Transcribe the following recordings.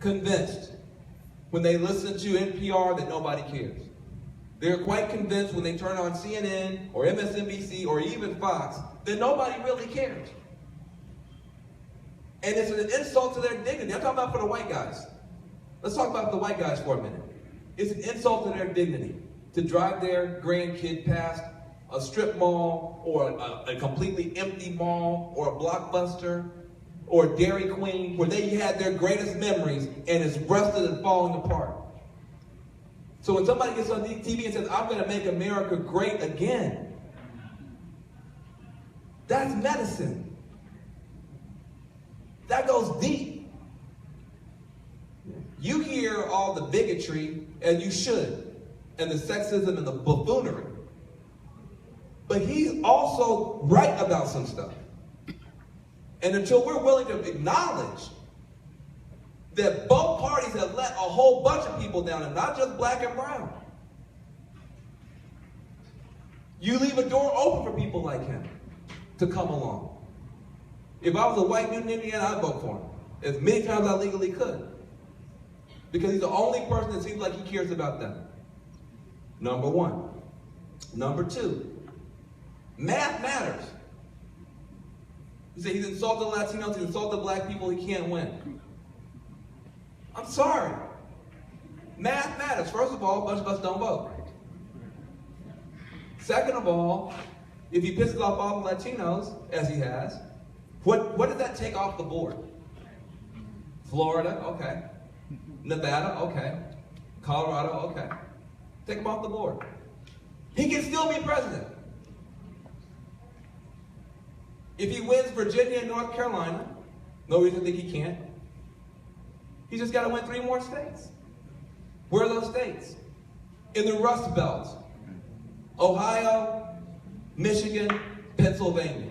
convinced when they listen to NPR that nobody cares. They're quite convinced when they turn on CNN or MSNBC or even Fox that nobody really cares. And it's an insult to their dignity. I'm talking about for the white guys. Let's talk about the white guys for a minute. It's an insult to their dignity to drive their grandkid past a strip mall or a completely empty mall or a Blockbuster or a Dairy Queen where they had their greatest memories and it's rusted and falling apart. So when somebody gets on TV and says, I'm going to make America great again, that's medicine. That goes deep. You hear all the bigotry, and you should, and the sexism and the buffoonery. But he's also right about some stuff. And until we're willing to acknowledge that both parties have let a whole bunch of people down, and not just black and brown, you leave a door open for people like him to come along. If I was a white dude in Indiana, I'd vote for him as many times as I legally could. Because he's the only person that seems like he cares about them. Number one. Number two, math matters. You say he's insulted Latinos, he's insulted black people, he can't win. I'm sorry. Math matters. First of all, a bunch of us don't vote. Second of all, if he pisses off all the Latinos, as he has, what does that take off the board? Florida, okay. Nevada, okay. Colorado, okay. Take him off the board. He can still be president. If he wins Virginia and North Carolina, no reason to think he can't. He's just got to win 3 more states. Where are those states? In the Rust Belt. Ohio, Michigan, Pennsylvania.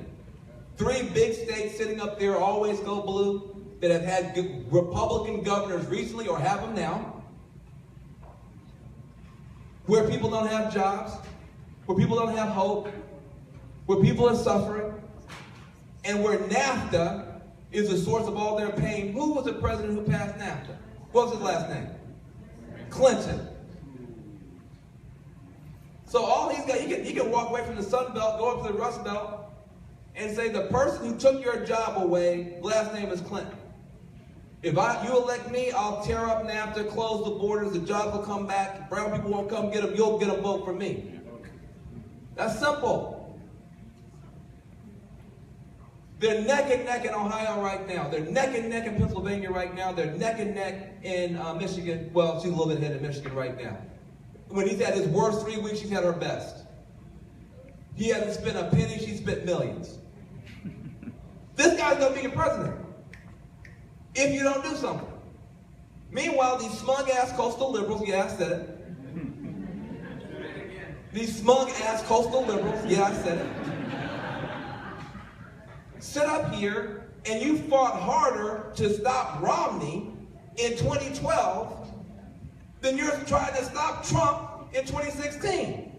3 big states sitting up there, always go blue, that have had Republican governors recently or have them now. Where people don't have jobs, where people don't have hope, where people are suffering, and where NAFTA is the source of all their pain. Who was the president who passed NAFTA? What was his last name? Clinton. So all he's got, he can walk away from the Sun Belt, go up to the Rust Belt, and say the person who took your job away, last name is Clinton. If you elect me, I'll tear up NAFTA, close the borders, the jobs will come back, brown people won't come get them, you'll get a vote for me. That's simple. They're neck and neck in Ohio right now. They're neck and neck in Pennsylvania right now. They're neck and neck in Michigan. Well, she's a little bit ahead of Michigan right now. When he's had his worst 3 weeks, she's had her best. He hasn't spent a penny, she spent millions. This guy's gonna be your president if you don't do something. Meanwhile, these smug-ass coastal liberals, yeah, I said it. These smug-ass coastal liberals, yeah, I said it. Sit up here and you fought harder to stop Romney in 2012 than you're trying to stop Trump in 2016.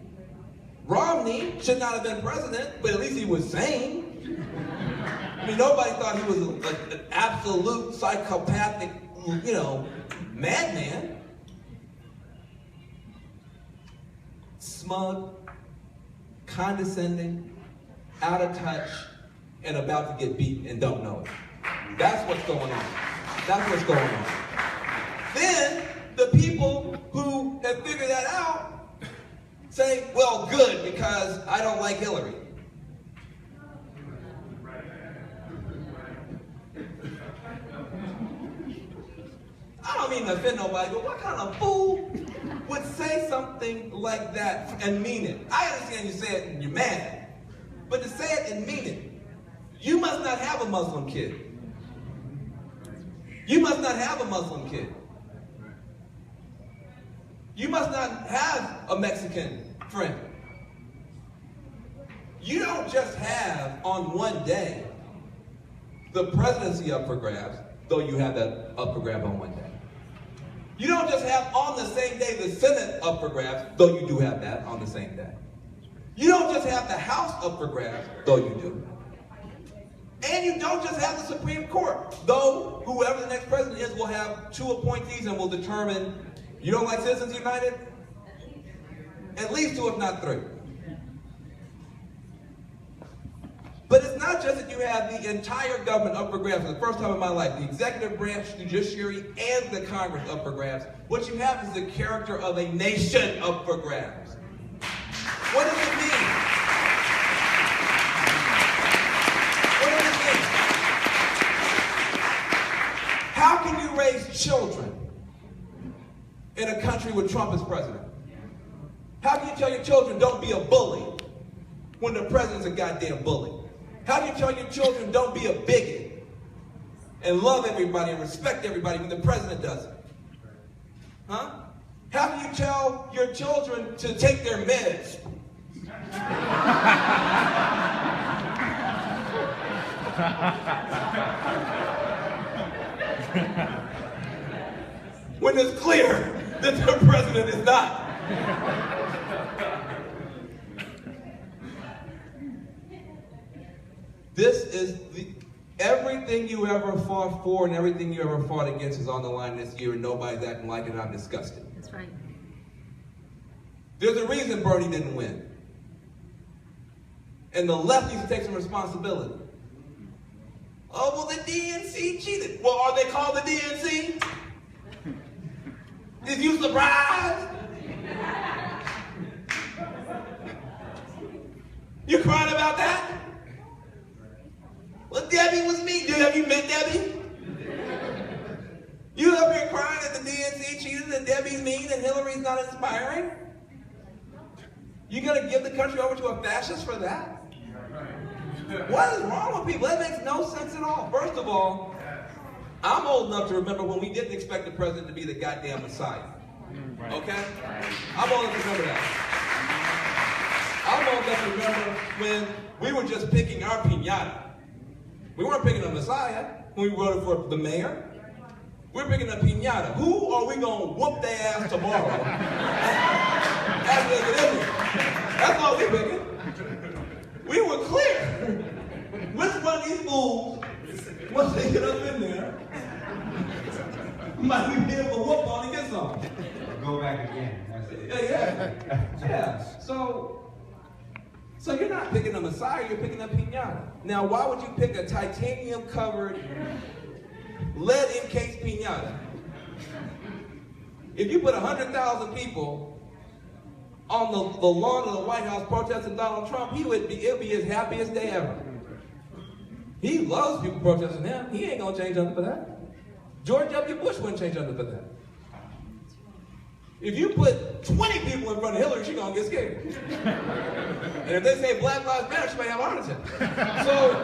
Romney should not have been president, but at least he was sane. I mean, nobody thought he was an absolute psychopathic, madman. Smug, condescending, out of touch, and about to get beat and don't know it. That's what's going on. That's what's going on. Then, the people who have figured that out say, well, good, because I don't like Hillary. I don't mean to offend nobody, but what kind of fool would say something like that and mean it? I understand you say it and you're mad, but to say it and mean it, you must not have a Muslim kid. You must not have a Muslim kid. You must not have a Mexican friend. You don't just have on one day the presidency up for grabs, though you have that up for grab on one day. You don't just have on the same day the Senate up for grabs, though you do have that on the same day. You don't just have the House up for grabs, though you do. And you don't just have the Supreme Court. Though, whoever the next president is will have 2 appointees and will determine, you don't like Citizens United? At least 2, if not 3. But it's not just that you have the entire government up for grabs. For the first time in my life, the executive branch, judiciary, and the Congress up for grabs. What you have is the character of a nation up for grabs. What does it mean? What does it mean? How can you raise children in a country with Trump as president? How can you tell your children don't be a bully when the president's a goddamn bully? How do you tell your children don't be a bigot and love everybody and respect everybody when the president doesn't? Huh? How do you tell your children to take their meds? When it's clear that the president is not. This is everything you ever fought for and everything you ever fought against is on the line this year, and nobody's acting like it, and I'm disgusted. That's right. There's a reason Bernie didn't win. And the left needs to take some responsibility. Oh, well, the DNC cheated. Well, are they called the DNC? Is you surprised? You crying about that? Well, Debbie was me. Dude, have you met Debbie? You up here crying that the DNC cheated and Debbie's mean and Hillary's not inspiring? You gonna give the country over to a fascist for that? What is wrong with people? That makes no sense at all. First of all, I'm old enough to remember when we didn't expect the president to be the goddamn Messiah. Okay? I'm old enough to remember that. I'm old enough to remember when we were just picking our piñata. We weren't picking a Messiah when we voted for the mayor. We're picking a piñata. Who are we going to whoop their ass tomorrow? After they get in here? That's all we're picking. We were clear. Which one of these fools, once they get up in there, might we be able to whoop on and get something? Go back again. That's it. Yeah. So you're not picking a Messiah, you're picking a piñata. Now, why would you pick a titanium-covered, lead-encased piñata? If you put 100,000 people on the lawn of the White House protesting Donald Trump, it would be his happiest day ever. He loves people protesting him. He ain't gonna change nothing for that. George W. Bush wouldn't change nothing for that. If you put 20 people in front of Hillary, she's gonna get scared. And if they say Black Lives Matter, she may have a heart attack. So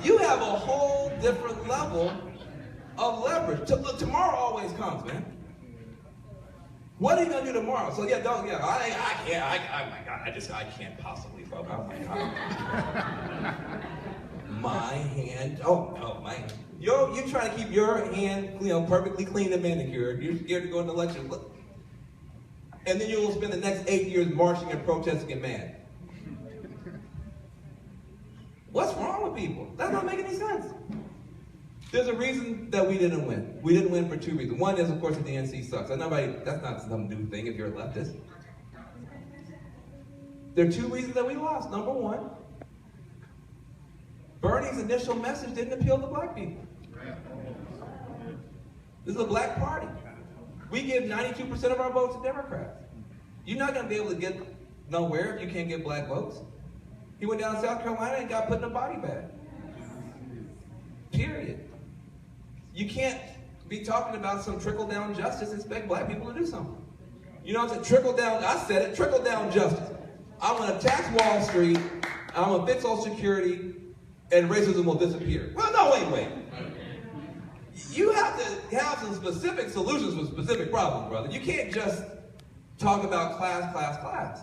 you have a whole different level of leverage. Tomorrow always comes, man. What are you gonna do tomorrow? So I can't possibly vote. Oh my God. My hand, you trying to keep your hand, perfectly clean and manicured. You're scared to go into election. And then you will spend the next 8 years marching and protesting and mad. What's wrong with people? That don't make any sense. There's a reason that we didn't win. We didn't win for 2 reasons. One is, of course, that the DNC sucks. That's not some new thing if you're a leftist. There are 2 reasons that we lost. Number one, Bernie's initial message didn't appeal to black people. This is a black party. We give 92% of our votes to Democrats. You're not going to be able to get nowhere if you can't get black votes. He went down to South Carolina and got put in a body bag. Period. You can't be talking about some trickle-down justice and expect black people to do something. You know, it's a trickle-down, I said it, trickle-down justice. I'm going to tax Wall Street, I'm going to fix Social Security, and racism will disappear. Well, no, wait. You have to have some specific solutions for specific problems, brother. You can't just talk about class.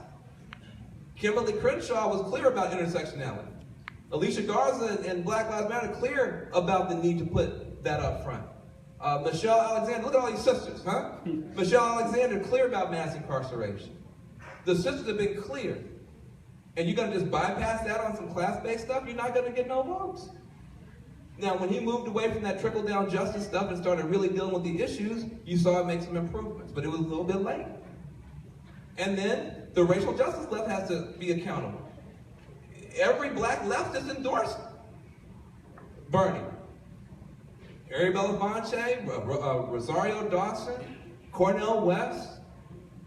Kimberly Crenshaw was clear about intersectionality. Alicia Garza and Black Lives Matter clear about the need to put that up front. Michelle Alexander, look at all these sisters, huh? Michelle Alexander clear about mass incarceration. The sisters have been clear. and you're gonna just bypass that on some class-based stuff, you're not gonna get no votes. Now, when he moved away from that trickle-down justice stuff and started really dealing with the issues, you saw it make some improvements, but it was a little bit late. And then the racial justice left has to be accountable. Every black leftist endorsed Bernie. Harry Belafonte, Rosario Dawson, Cornel West,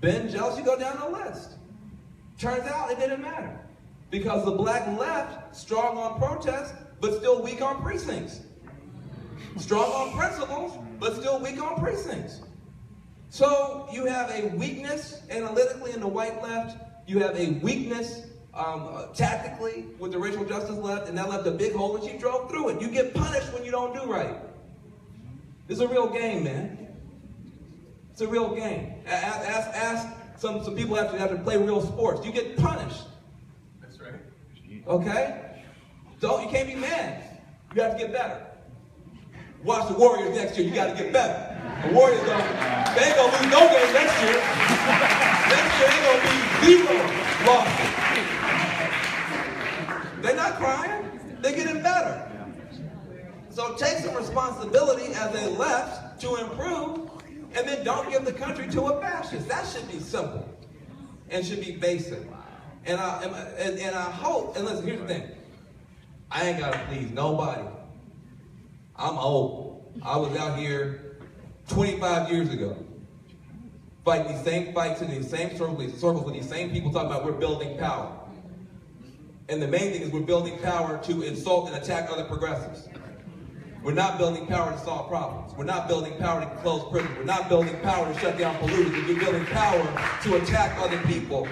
Ben Jealous, you go down the list. Turns out it didn't matter. Because the black left, strong on protest, but still weak on precincts. Strong on principles, but still weak on precincts. So you have a weakness analytically in the white left, you have a weakness tactically with the racial justice left, and that left a big hole and she drove through it. You get punished when you don't do right. It's a real game, man. It's a real game. Ask some people have to play real sports. You get punished. That's right. Okay? You can't be mad. You have to get better. Watch the Warriors next year. You got to get better. The Warriors they ain't gonna lose no games next year. Next year ain't gonna be 0 losses. They're not crying. They're getting better. So take some responsibility as a left to improve, and then don't give the country to a fascist. That should be simple and should be basic. And I hope. And listen, here's the thing. I ain't gotta please nobody. I'm old. I was out here 25 years ago, fighting these same fights in these same circles with these same people talking about we're building power. And the main thing is we're building power to insult and attack other progressives. We're not building power to solve problems. We're not building power to close prisons. We're not building power to shut down polluters. We're building power to attack other people.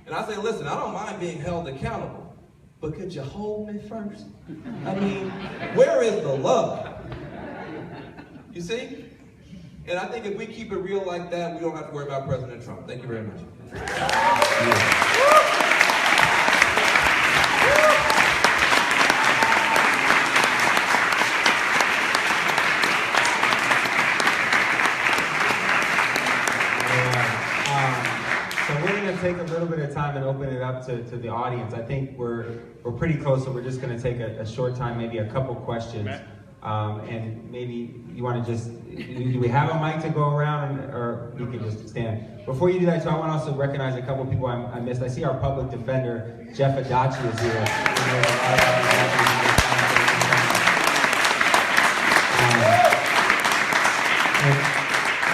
And I say, listen, I don't mind being held accountable, but could you hold me first? I mean, where is the love? You see? And I think if we keep it real like that, we don't have to worry about President Trump. Thank you very much. Take a little bit of time and open it up to the audience. I think we're pretty close, so we're just going to take a short time, maybe a couple questions, and maybe you want to just, do we have a mic to go around, or you can just stand? Before you do that, too, I want to also recognize a couple people I missed. I see our public defender, Jeff Adachi, is here.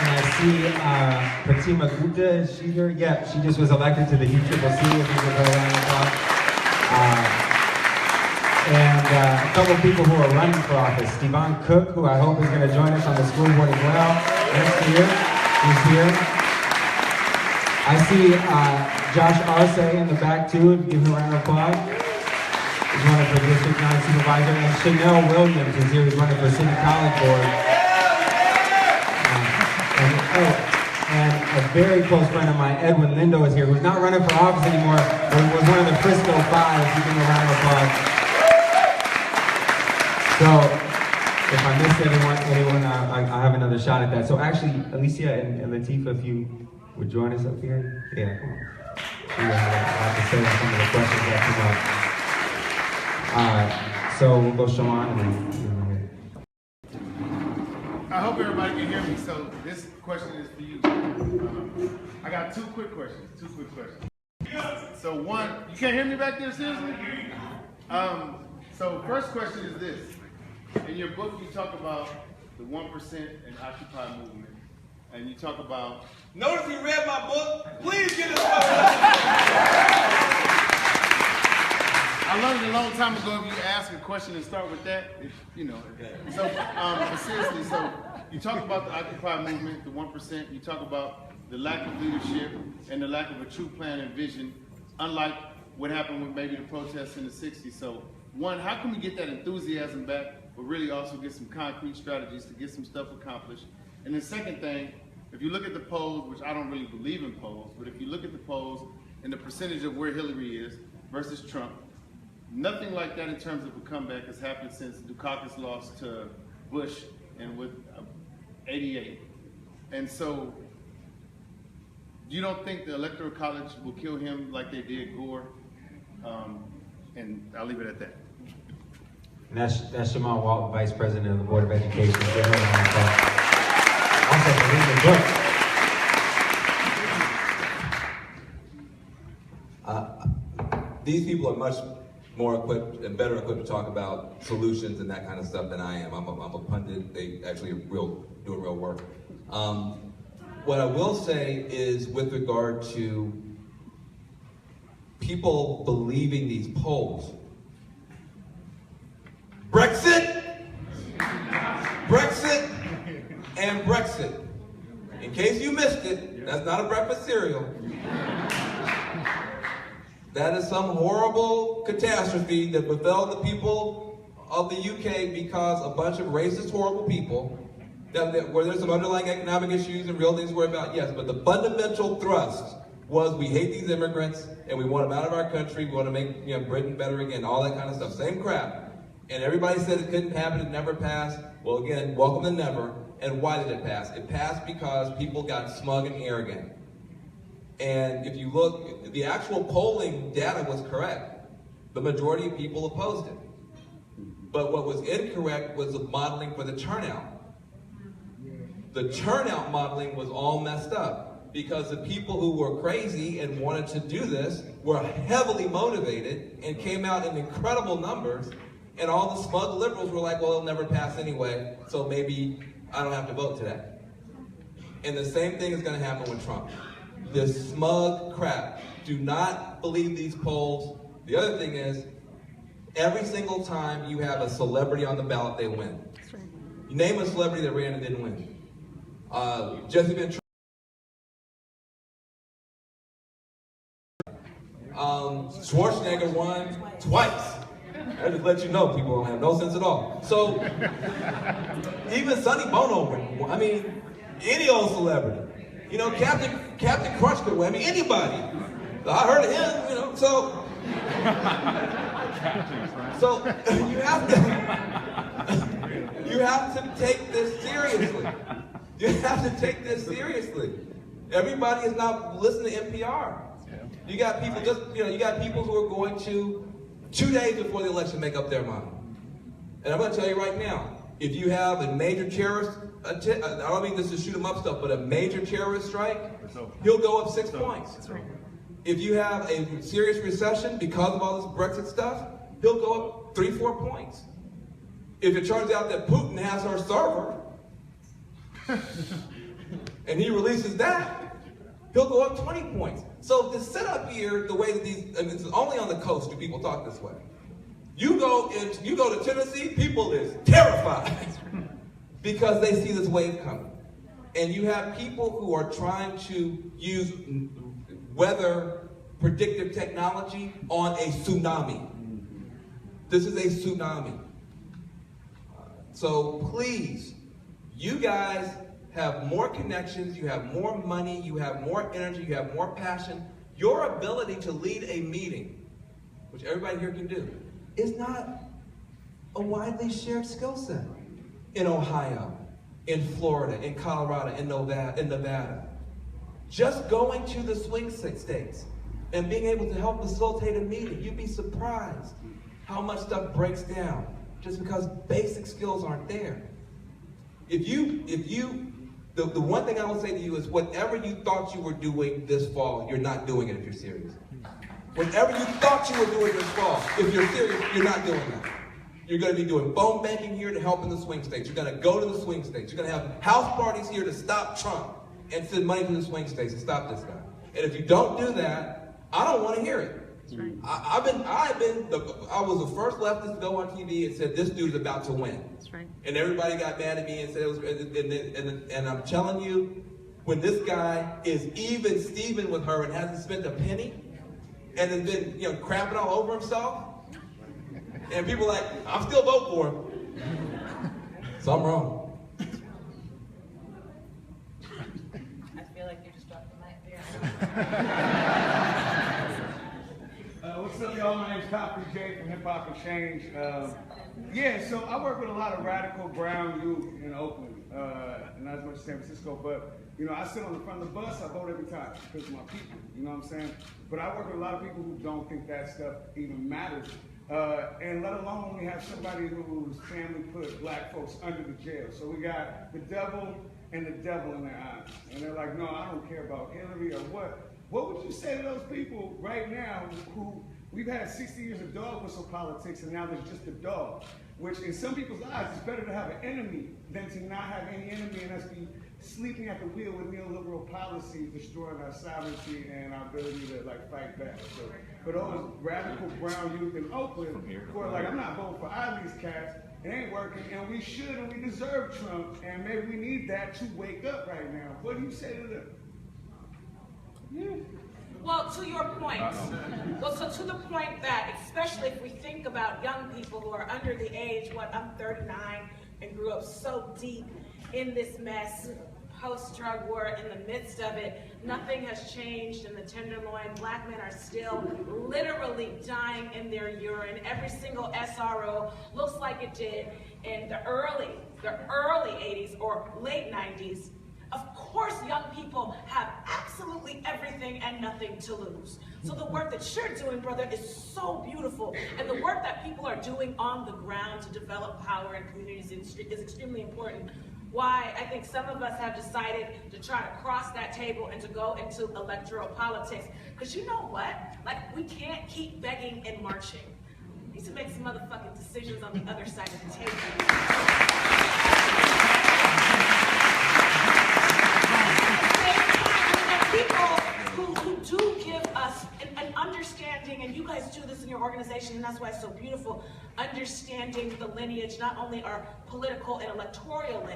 And I see Pratima Gupta, is she here? Yeah, she just was elected to the UCCC, if you could go around and talk. And a couple of people who are running for office. Stevan Cook, who I hope is going to join us on the school board as well next year. He's here. I see Josh Arce in the back too, give him a round of applause. He's running for District 9 Supervisor. And Chanel Williams is here, who's running for City College Board. And a very close friend of mine, Edwin Lindo, is here, who's not running for office anymore, but was one of the Frisco Five. Give him a round of applause. So, if I missed anyone, I have another shot at that. So actually, Alicia and Lateefah, if you would join us up here. Yeah, come on. We have to say on some of the questions that come up. So we'll go Shawan and then. I hope everybody can hear me. So this question is for you. I got two quick questions. So one, you can't hear me back there, seriously? So first question is this. In your book, you talk about the 1% and Occupy movement. And you talk about... Notice you read my book. Please get us I learned a long time ago, if you ask a question and start with that, So, but seriously, so you talk about the Occupy movement, the 1%, you talk about the lack of leadership and the lack of a true plan and vision, unlike what happened with maybe the protests in the 60s. So, one, how can we get that enthusiasm back, but really also get some concrete strategies to get some stuff accomplished? And the second thing, if you look at the polls, which I don't really believe in polls, but if you look at the polls and the percentage of where Hillary is versus Trump, nothing like that in terms of a comeback has happened since Dukakis lost to Bush and with 88. And so, you don't think the Electoral College will kill him like they did Gore? And I'll leave it at that. And that's Shaman Walton, Vice President of the Board of Education. Also, read the book. These people are much more equipped and better equipped to talk about solutions and that kind of stuff than I am. I'm a pundit. They actually doing real work. What I will say is with regard to people believing these polls, Brexit, and Brexit. In case you missed it, that's not a breakfast cereal. That is some horrible catastrophe that befell the people of the UK because a bunch of racist, horrible people, where there's some underlying economic issues and real things to worry about, yes, but the fundamental thrust was we hate these immigrants and we want them out of our country, we want to make Britain better again, all that kind of stuff. Same crap. And everybody said it couldn't happen, it never passed. Well, again, welcome to never. And why did it pass? It passed because people got smug and arrogant. And if you look, the actual polling data was correct. The majority of people opposed it. But what was incorrect was the modeling for the turnout. The turnout modeling was all messed up because the people who were crazy and wanted to do this were heavily motivated and came out in incredible numbers. And all the smug liberals were like, well, it'll never pass anyway, so maybe I don't have to vote today. And the same thing is going to happen with Trump. This smug crap. Do not believe these polls. The other thing is, every single time you have a celebrity on the ballot, they win. You name a celebrity that ran and didn't win. Jesse Ventura. Schwarzenegger won twice. I just let you know people don't have no sense at all. So, even Sonny Bono won. I mean, any old celebrity. You know, Captain Crunch could win. I mean, anybody. I heard of him, so you have to take this seriously. You have to take this seriously. Everybody is not listening to NPR. You got people you got people who are going to 2 days before the election make up their mind. And I'm going to tell you right now, if you have a major terrorist, I don't mean this to shoot 'em up stuff, but a major terrorist strike, he'll go up 6 points. If you have a serious recession because of all this Brexit stuff, he'll go up 3-4 points. If it turns out that Putin has our server, and he releases that, he'll go up 20 points. So to sit up here the way that it's only on the coast do people talk this way. You go to Tennessee, people is terrified because they see this wave coming. And you have people who are trying to use weather predictive technology on a tsunami. This is a tsunami. So please, you guys have more connections, you have more money, you have more energy, you have more passion. Your ability to lead a meeting, which everybody here can do, is not a widely shared skill set. In Ohio, in Florida, in Colorado, in Nevada. Just going to the swing states and being able to help facilitate a meeting, you'd be surprised how much stuff breaks down just because basic skills aren't there. The one thing I will say to you is whatever you thought you were doing this fall, you're not doing it if you're serious. Whatever you thought you were doing this fall, if you're serious, you're not doing that. You're going to be doing phone banking here to help in the swing states. You're going to go to the swing states. You're going to have house parties here to stop Trump and send money to the swing states to stop this guy. And if you don't do that, I don't want to hear it. That's right. I was the first leftist to go on TV and said this dude's about to win. That's right. And everybody got mad at me and said it was. And I'm telling you, when this guy is even Steven with her and hasn't spent a penny, and has been crapping all over himself, and people are like, I'm still voting for him. So I'm wrong. I feel like you just dropped the mic there. What's up, y'all? My name's Copy J from Hip Hop and Change. So I work with a lot of radical brown youth in Oakland. not as much as San Francisco, but you know, I sit on the front of the bus, I vote every time because of my people, you know what I'm saying? But I work with a lot of people who don't think that stuff even matters. And let alone when we have somebody whose family put black folks under the jail. So we got the devil and the devil in their eyes. And they're like, no, I don't care about Hillary or what. What would you say to those people right now who we've had 60 years of dog whistle politics and now there's just a dog? Which in some people's eyes, it's better to have an enemy than to not have any enemy and us be sleeping at the wheel with neoliberal policies destroying our sovereignty and our ability to like fight back. So for those radical brown youth in Oakland who are like, I'm not voting for either of these cats, it ain't working, and we should and we deserve Trump, and maybe we need that to wake up right now. What do you say to them? Yeah. Well, to your point, so to the point that, especially if we think about young people who are under the age, I'm 39 and grew up so deep in this mess, post-drug war, in the midst of it, nothing has changed in the Tenderloin. Black men are still literally dying in their urine. Every single SRO looks like it did in the early 80s or late 90s. Of course, young people have absolutely everything and nothing to lose. So the work that you're doing, brother, is so beautiful. And the work that people are doing on the ground to develop power in communities is extremely important. Why I think some of us have decided to try to cross that table and to go into electoral politics. Because you know what? Like, we can't keep begging and marching. We need to make some motherfucking decisions on the other side of the table. People who do give us an understanding, and you guys do this in your organization, and that's why it's so beautiful, understanding the lineage, not only our political and electoral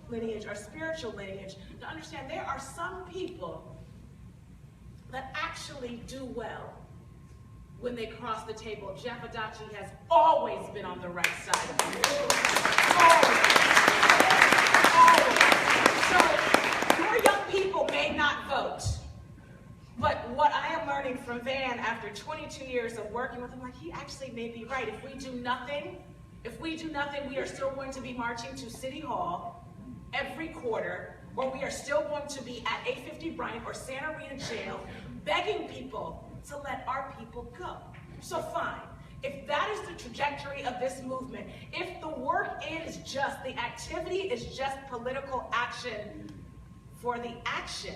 lineage, our spiritual lineage, to understand there are some people that actually do well when they cross the table. Jeff Adachi has always been on the right side of the table. Always. So your young people may not vote, but what I am learning from Van after 22 years of working with him, like, he actually may be right. If we do nothing, we are still going to be marching to City Hall every quarter, or we are still going to be at 850 Bryant or Santa Rita Jail begging people to let our people go. So fine. If that is the trajectory of this movement, if the work is just, the activity is just political action for the action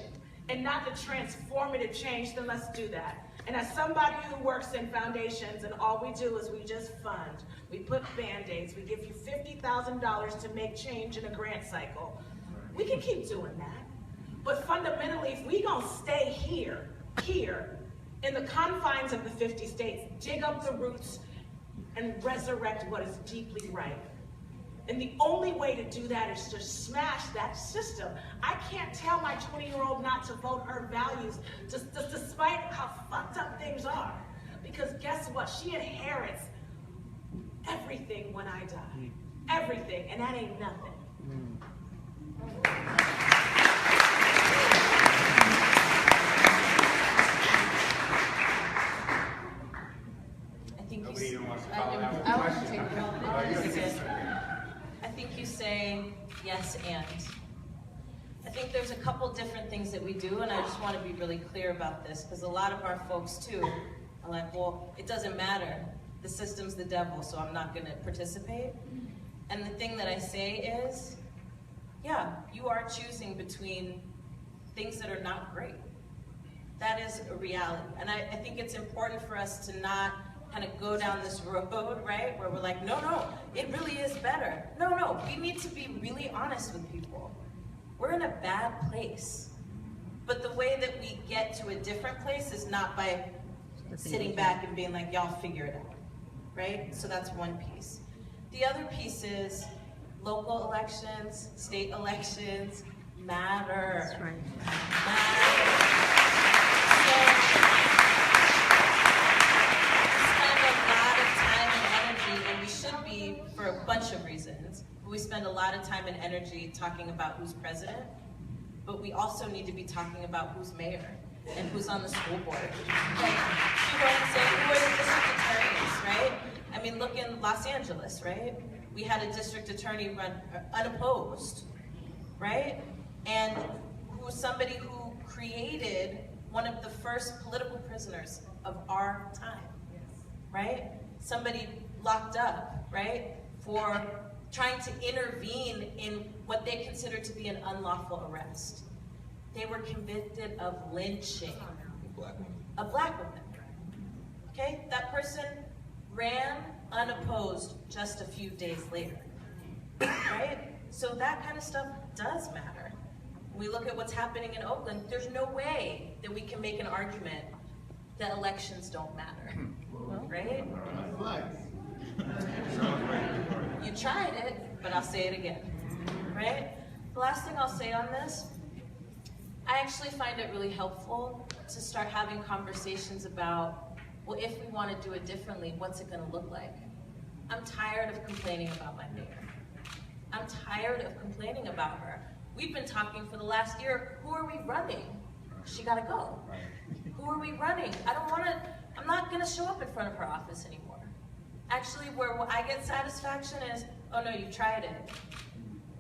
and not the transformative change, then let's do that. And as somebody who works in foundations, and all we do is we just fund, we put Band-Aids, we give you $50,000 to make change in a grant cycle. We can keep doing that. But fundamentally, if we gonna stay here, in the confines of the 50 states, dig up the roots and resurrect what is deeply right. And the only way to do that is to smash that system. I can't tell my 20-year-old not to vote her values, just despite how fucked up things are. Because guess what? She inherits everything when I die. Everything, and that ain't nothing. I think you say yes and. I think there's a couple different things that we do, and I just want to be really clear about this, because a lot of our folks too are like, well, it doesn't matter. The system's the devil, so I'm not going to participate. And the thing that I say is, yeah, you are choosing between things that are not great. That is a reality. And I think it's important for us to not kind of go down this road, right, where we're like, no, it really is better. No, we need to be really honest with people. We're in a bad place. But the way that we get to a different place is not by sitting back and being like, y'all figure it out, right? So that's one piece. The other piece is local elections, state elections matter. That's right. Matter. For a bunch of reasons. We spend a lot of time and energy talking about who's president, but we also need to be talking about who's mayor and who's on the school board. Like, you know what I'm saying? Who are the district attorneys, right? I mean, look in Los Angeles, right? We had a district attorney run unopposed, right? And who was somebody who created one of the first political prisoners of our time, right? Somebody locked up, right, for trying to intervene in what they considered to be an unlawful arrest. They were convicted of lynching. A black woman. Okay, that person ran unopposed just a few days later, right? So that kind of stuff does matter. When we look at what's happening in Oakland, there's no way that we can make an argument that elections don't matter, right? You tried it, but I'll say it again, right? The last thing I'll say on this, I actually find it really helpful to start having conversations about, well, if we want to do it differently, what's it going to look like? I'm tired of complaining about my mayor. I'm tired of complaining about her. We've been talking for the last year, who are we running? She got to go. Who are we running? I'm not going to show up in front of her office anymore. Actually, where I get satisfaction is, oh no, you tried it.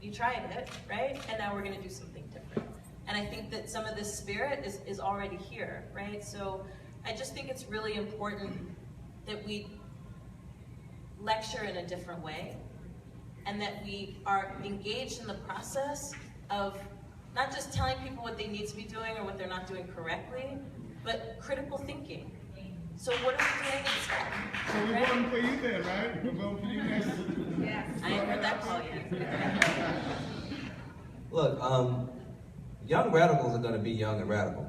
You tried it, right? And now we're going to do something different. And I think that some of this spirit is already here, right? So I just think it's really important that we lecture in a different way and that we are engaged in the process of not just telling people what they need to be doing or what they're not doing correctly, but critical thinking. So what are we doing instead? So we're voting for you then, right? We're voting for you next. Yes. I ain't heard that call yet. Look, young radicals are going to be young and radical.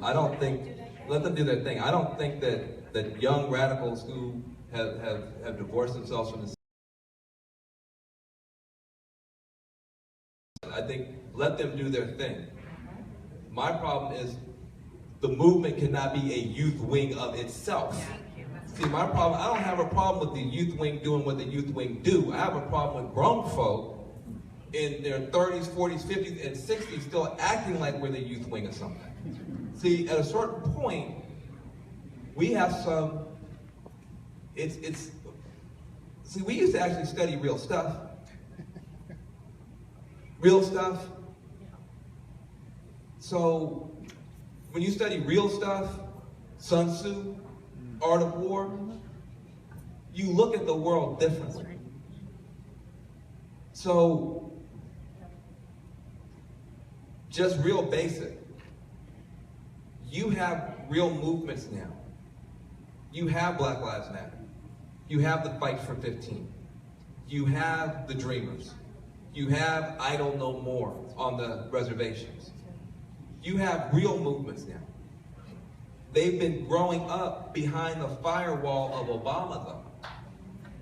I don't think, let them do their thing. I don't think that young radicals who have divorced themselves from the I think let them do their thing. My problem is the movement cannot be a youth wing of itself. See, my problem, I don't have a problem with the youth wing doing what the youth wing do. I have a problem with grown folk in their 30s, 40s, 50s, and 60s still acting like we're the youth wing of something. See, at a certain point, we have some, see, we used to actually study real stuff. Real stuff. So, when you study real stuff, Sun Tzu, Art of War, you look at the world differently. So, just real basic. You have real movements now. You have Black Lives Matter. You have the Fight for 15. You have the Dreamers. You have I Don't Know More on the reservations. You have real movements now. They've been growing up behind the firewall of Obama, though.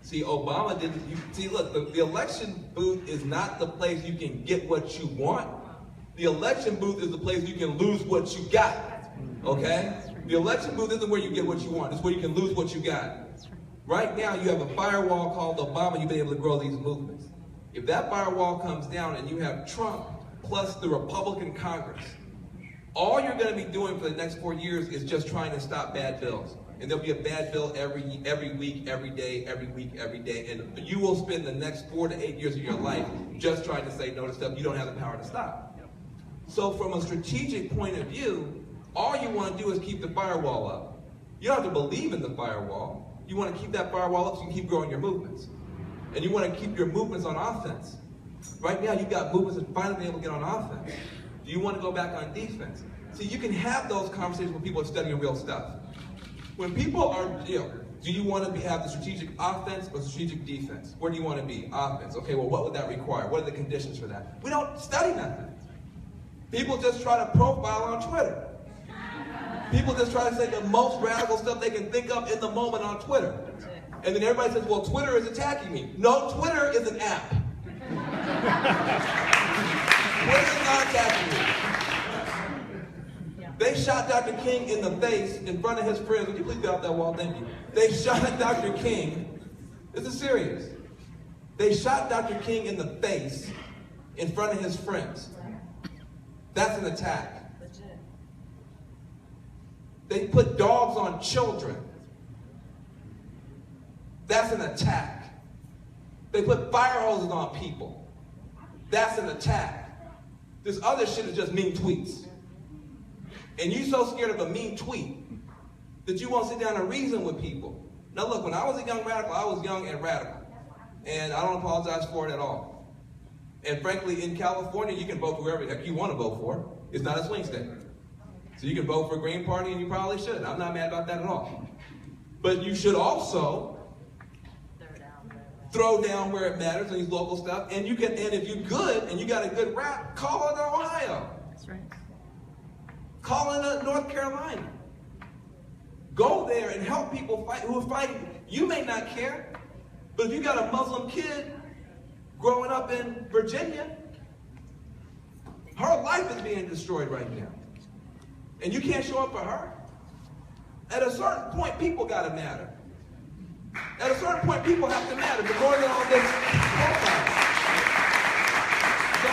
See, Obama didn't, see, look, the election booth is not the place you can get what you want. The election booth is the place you can lose what you got, okay? The election booth isn't where you get what you want. It's where you can lose what you got. Right now, you have a firewall called Obama. You've been able to grow these movements. If that firewall comes down and you have Trump plus the Republican Congress, all you're going to be doing for the next 4 years is just trying to stop bad bills. And there'll be a bad bill every week, every day, every week, every day. And you will spend the next 4 to 8 years of your life just trying to say no to stuff you don't have the power to stop. So from a strategic point of view, all you want to do is keep the firewall up. You don't have to believe in the firewall. You want to keep that firewall up so you can keep growing your movements. And you want to keep your movements on offense. Right now, you've got movements that finally been able to get on offense. Do you want to go back on defense? See, you can have those conversations when people are studying real stuff. When people are, do you want to have the strategic offense or strategic defense? Where do you want to be? Offense. Okay, well, what would that require? What are the conditions for that? We don't study nothing. People just try to profile on Twitter. People just try to say the most radical stuff they can think of in the moment on Twitter. And then everybody says, well, Twitter is attacking me. No, Twitter is an app. Twitter is not attacking me. They shot Dr. King in the face in front of his friends. Would you please get off that wall? Thank you. They shot Dr. King. This is serious. They shot Dr. King in the face in front of his friends. That's an attack. They put dogs on children. That's an attack. They put fire hoses on people. that's an attack. This other shit is just mean tweets. And you so scared of a mean tweet that you won't sit down and reason with people. Now look, when I was a young radical, I was young and radical. And I don't apologize for it at all. And frankly, in California, you can vote for whoever you want to vote for. It's not a swing state. So you can vote for a Green Party, and you probably should. I'm not mad about that at all. But you should also throw down where it matters in these local stuff. And you can, and if you're good and you got a good rap, call it Ohio. That's right. Call it North Carolina. Go there and help people fight who are fighting. You may not care, but if you got a Muslim kid growing up in Virginia, her life is being destroyed right now. And you can't show up for her. At a certain point, people gotta matter. At a certain point, people have to matter, but more than all this profile. So,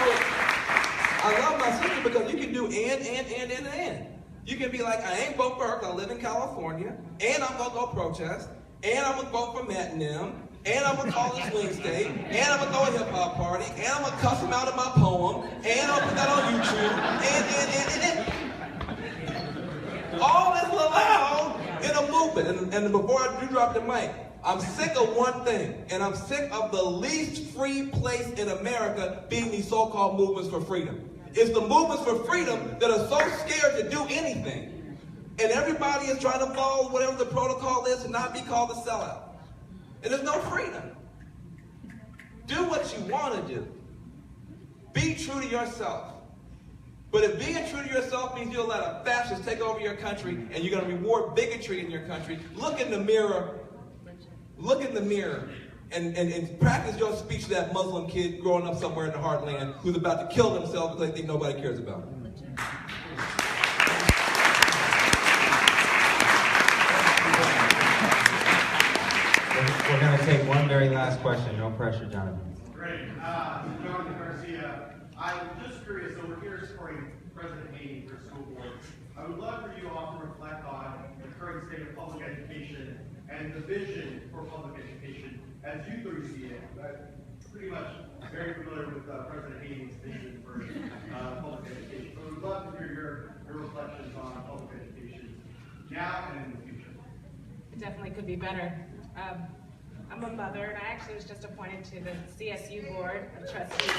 I love my sister because you can do and. You can be like, I ain't vote for her because I live in California, and I'm gonna go protest, and I'm gonna vote for Matt and them, and I'm gonna call it swing state, and I'm gonna throw a hip hop party, and I'm gonna cuss him out in my poem, and I'll put that on YouTube, and. All is allowed in a movement. And before I do drop the mic, I'm sick of one thing, and I'm sick of the least free place in America being these so-called movements for freedom. It's the movements for freedom that are so scared to do anything. And everybody is trying to follow whatever the protocol is and not be called a sellout. And there's no freedom. Do what you want to do. Be true to yourself. But if being true to yourself means you'll let a fascist take over your country and you're going to reward bigotry in your country, look in the mirror. Look in the mirror and practice your speech to that Muslim kid growing up somewhere in the heartland who's about to kill themselves because they think nobody cares about them. We're going to take one very last question. No pressure, Jonathan. Great. Jonathan Garcia. I'm just curious, so we're here supporting President Haney for school board. I would love for you all to reflect on the current state of public education and the vision for public education as you three see it. I'm pretty much very familiar with President Haney's vision for public education. So we'd love to hear your reflections on public education now and in the future. It definitely could be better. I'm a mother, and I actually was just appointed to the CSU board of trustees.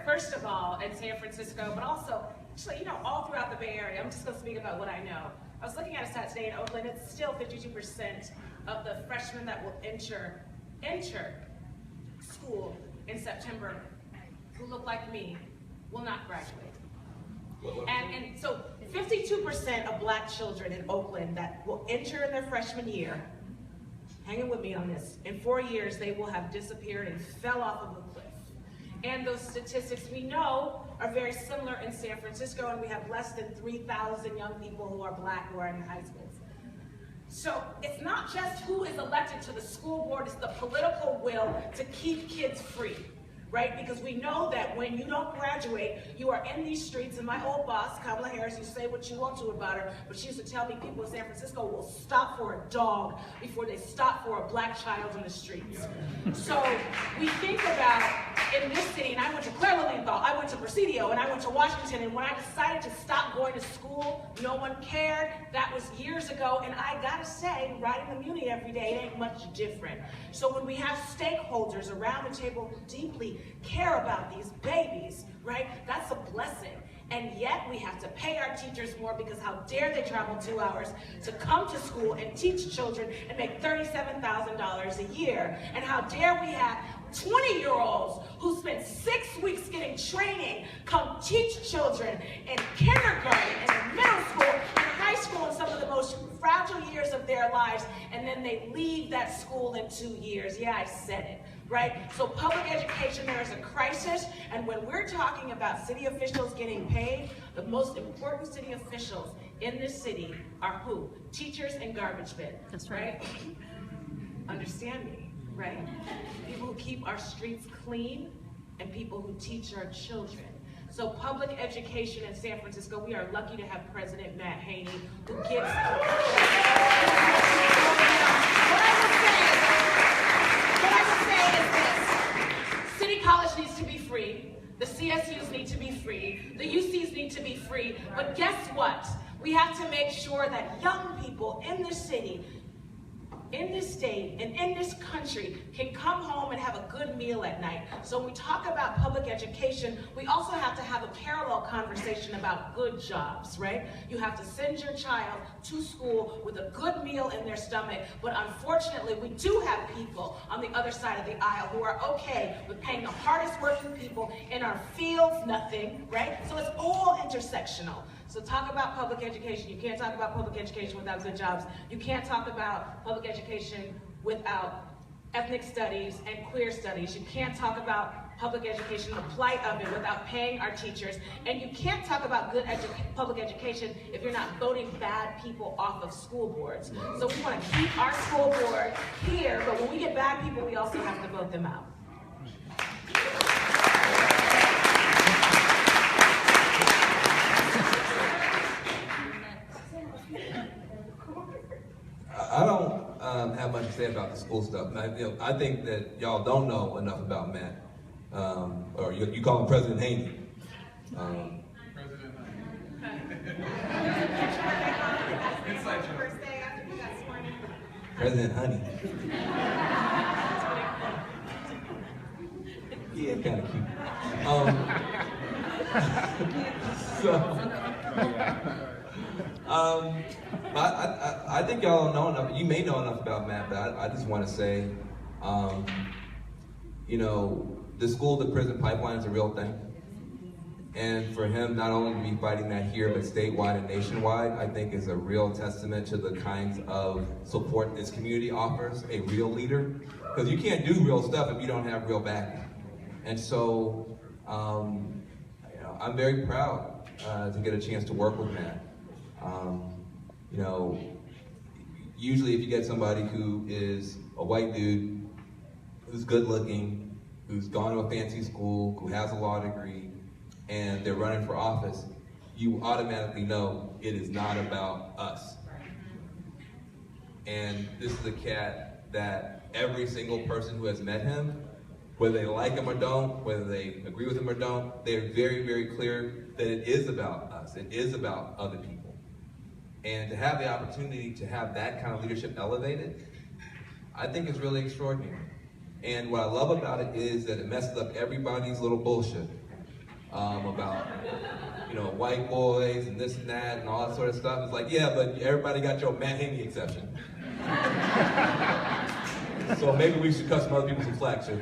First of all, in San Francisco, but also, actually, you know, all throughout the Bay Area. I'm just going to speak about what I know. I was looking at a stat today in Oakland. It's still 52% of the freshmen that will enter school in September who look like me will not graduate. And so 52% of black children in Oakland that will enter in their freshman year, hanging with me on this, in 4 years they will have disappeared and fell off of a cliff. And those statistics we know are very similar in San Francisco, and we have less than 3,000 young people who are black who are in high schools. So it's not just who is elected to the school board, it's the political will to keep kids free. Right? Because we know that when you don't graduate, you are in these streets, and my old boss, Kamala Harris, you say what you want to about her, but she used to tell me people in San Francisco will stop for a dog before they stop for a black child in the streets. So we think about, in this city, and I went to Claire Lilienthal, I went to Presidio, and I went to Washington, and when I decided to stop going to school, no one cared. That was years ago, and I gotta say, riding the Muni every day, it ain't much different. So when we have stakeholders around the table who deeply care about these babies, right? That's a blessing. And yet we have to pay our teachers more because how dare they travel 2 hours to come to school and teach children and make $37,000 a year? And how dare we have 20-year-olds who spent 6 weeks getting training come teach children in kindergarten and in middle school and high school in some of the most fragile years of their lives, and then they leave that school in 2 years. Yeah, I said it. Right? So public education, there is a crisis, and when we're talking about city officials getting paid, the most important city officials in this city are who? Teachers and garbage men. That's right. Understand me, right? People who keep our streets clean and people who teach our children. So public education in San Francisco, we are lucky to have President Matt Haney, who gives... What I would say is, The CSUs need to be free. The UCs need to be free. But guess what? We have to make sure that young people in this city, in this state, and in this country can come home and have a good meal at night. So when we talk about public education, we also have to have a parallel conversation about good jobs, right? You have to send your child to school with a good meal in their stomach, but unfortunately, we do have people on the other side of the aisle who are okay with paying the hardest working people in our fields nothing, right? So it's all intersectional. So talk about public education. You can't talk about public education without good jobs. You can't talk about public education without ethnic studies and queer studies. You can't talk about public education, the plight of it, without paying our teachers. And you can't talk about good public education if you're not voting bad people off of school boards. So we want to keep our school board here, but when we get bad people, we also have to vote them out. I don't have much to say about the school stuff. I think that y'all don't know enough about Matt, or you call him President Haney. President Honey. Yeah, kind of cute. I think y'all know enough. You may know enough about Matt, but I just want to say, you know, the school to prison pipeline is a real thing. And for him not only to be fighting that here, but statewide and nationwide, I think is a real testament to the kinds of support this community offers a real leader. Because you can't do real stuff if you don't have real backing. And so, you know, I'm very proud to get a chance to work with Matt. You know, usually if you get somebody who is a white dude, who's good looking, who's gone to a fancy school, who has a law degree, and they're running for office, you automatically know it is not about us. And this is a cat that every single person who has met him, whether they like him or don't, whether they agree with him or don't, they're very, very clear that it is about us. It is about other people. And to have the opportunity to have that kind of leadership elevated, I think is really extraordinary. And what I love about it is that it messes up everybody's little bullshit about, you know, white boys and this and that and all that sort of stuff. It's like, yeah, but everybody got your Matt Haney exception. So maybe we should cut some other people some slack, too.